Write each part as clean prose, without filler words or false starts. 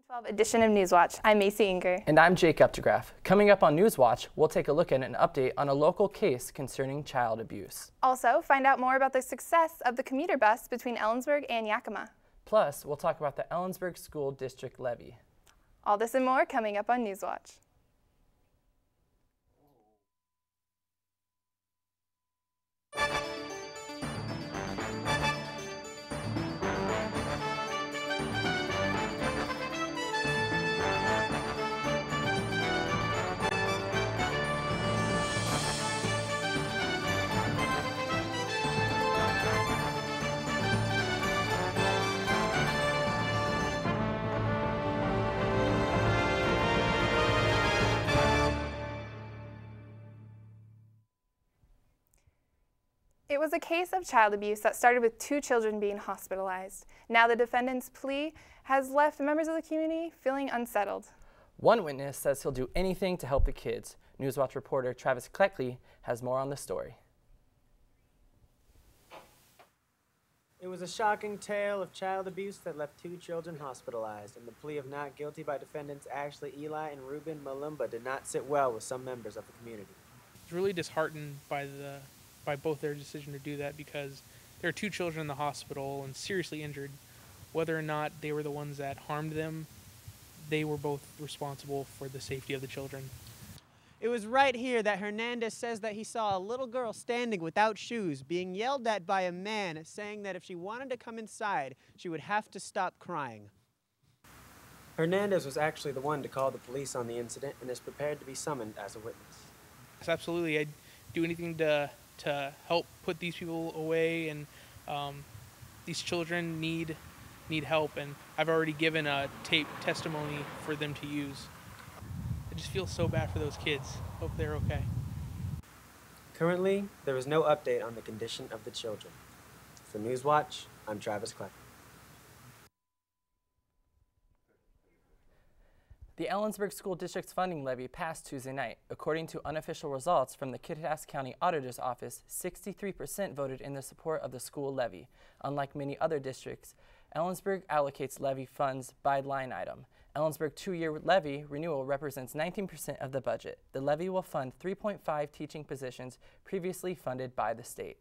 2012 edition of Newswatch. I'm Macy Inger. And I'm Jake Updegraff. Coming up on Newswatch, we'll take a look at an update on a local case concerning child abuse. Also, find out more about the success of the commuter bus between Ellensburg and Yakima. Plus, we'll talk about the Ellensburg School District levy. All this and more coming up on Newswatch. It was a case of child abuse that started with 2 children being hospitalized. Now the defendant's plea has left members of the community feeling unsettled. One witness says he'll do anything to help the kids. Newswatch reporter Travis Kleckley has more on the story. It was a shocking tale of child abuse that left 2 children hospitalized, and the plea of not guilty by defendants Ashley Eli and Ruben Malumba did not sit well with some members of the community. I was really disheartened by both their decision to do that because there are 2 children in the hospital and seriously injured. Whether or not they were the ones that harmed them, they were both responsible for the safety of the children. It was right here that Hernandez says that he saw a little girl standing without shoes, being yelled at by a man, saying that if she wanted to come inside, she would have to stop crying. Hernandez was actually the one to call the police on the incident and is prepared to be summoned as a witness. Yes, absolutely. I'd do anything to help put these people away, and these children need help, and I've already given a tape testimony for them to use. I just feel so bad for those kids. Hope they're okay. Currently, there is no update on the condition of the children. For Newswatch, I'm Travis Kleck. The Ellensburg School District's funding levy passed Tuesday night. According to unofficial results from the Kittitas County Auditor's Office, 63% voted in the support of the school levy. Unlike many other districts, Ellensburg allocates levy funds by line item. Ellensburg 2-year levy renewal represents 19% of the budget. The levy will fund 3.5 teaching positions previously funded by the state.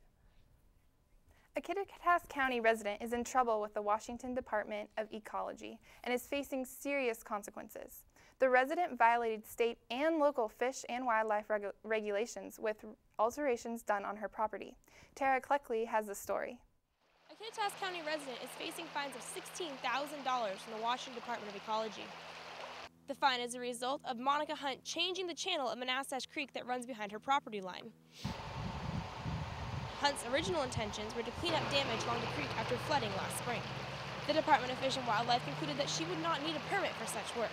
A Kittitas County resident is in trouble with the Washington Department of Ecology and is facing serious consequences. The resident violated state and local fish and wildlife regulations with alterations done on her property. Tara Kleckley has the story. A Kittitas County resident is facing fines of $16,000 from the Washington Department of Ecology. The fine is a result of Monica Hunt changing the channel of Manassas Creek that runs behind her property line. Hunt's original intentions were to clean up damage along the creek after flooding last spring. The Department of Fish and Wildlife concluded that she would not need a permit for such work.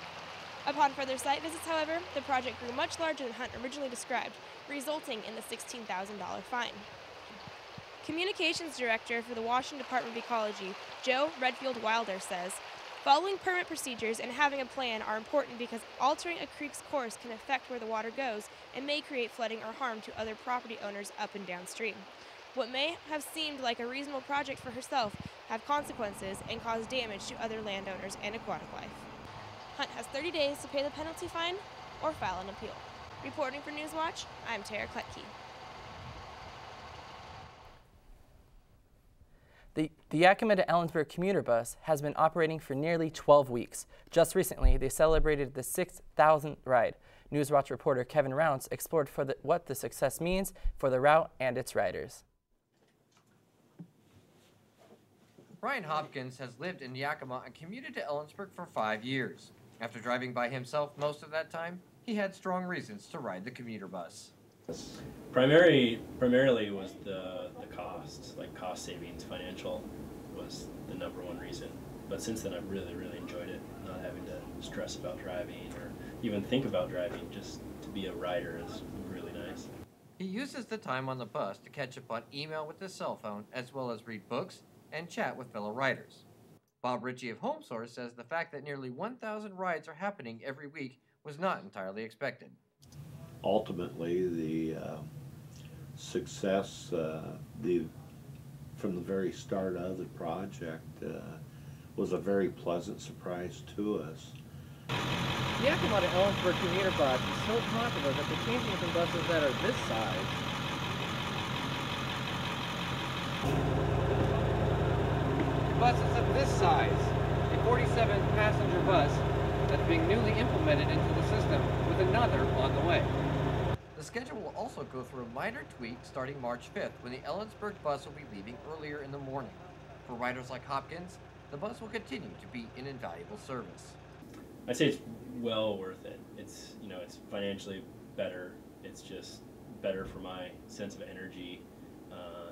Upon further site visits, however, the project grew much larger than Hunt originally described, resulting in the $16,000 fine. Communications Director for the Washington Department of Ecology, Joe Redfield Wilder, says, "Following permit procedures and having a plan are important because altering a creek's course can affect where the water goes and may create flooding or harm to other property owners up and downstream. What may have seemed like a reasonable project for herself have consequences and cause damage to other landowners and aquatic life." Hunt has 30 days to pay the penalty fine or file an appeal. Reporting for Newswatch, I'm Tara Kletke. The Yakima to Ellensburg commuter bus has been operating for nearly 12 weeks. Just recently, they celebrated the 6,000th ride. Newswatch reporter Kevin Rounce explored what the success means for the route and its riders. Brian Hopkins has lived in Yakima and commuted to Ellensburg for 5 years. After driving by himself most of that time, he had strong reasons to ride the commuter bus. Primarily was the cost, like cost savings, financial was the #1 reason. But since then I've really enjoyed it, not having to stress about driving or even think about driving. Just to be a rider is really nice. He uses the time on the bus to catch up on email with his cell phone, as well as read books and chat with fellow riders. Bob Ritchie of HomeSource says the fact that nearly 1,000 rides are happening every week was not entirely expected. Ultimately, the success from the very start of the project was a very pleasant surprise to us. The Yakima to Ellensburg commuter bus is so popular that they're changing from buses that are this size. To buses of this size, a 47-passenger bus that's being newly implemented into the system with another on the way. The schedule will also go through a minor tweak starting March 5th, when the Ellensburg bus will be leaving earlier in the morning. For riders like Hopkins, the bus will continue to be an invaluable service. I'd say it's well worth it. It's, you know, it's financially better. It's just better for my sense of energy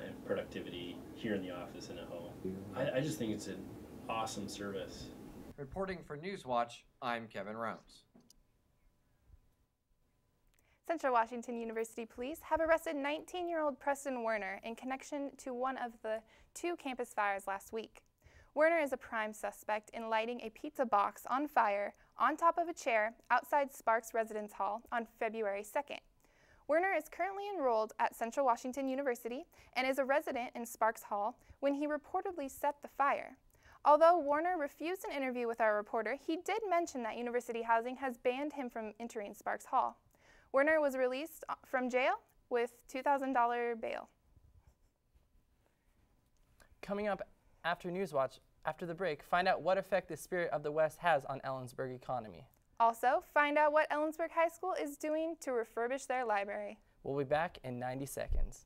and productivity here in the office and at home. I just think it's an awesome service. Reporting for Newswatch, I'm Kevin Rounds. Central Washington University police have arrested 19-year-old Preston Werner in connection to one of the 2 campus fires last week. Werner is a prime suspect in lighting a pizza box on fire on top of a chair outside Sparks Residence Hall on February 2nd. Werner is currently enrolled at Central Washington University and is a resident in Sparks Hall when he reportedly set the fire. Although Werner refused an interview with our reporter, he did mention that University Housing has banned him from entering Sparks Hall. Werner was released from jail with $2,000 bail. Coming up after Newswatch, after the break, find out what effect the Spirit of the West has on Ellensburg economy. Also, find out what Ellensburg High School is doing to refurbish their library. We'll be back in 90 seconds.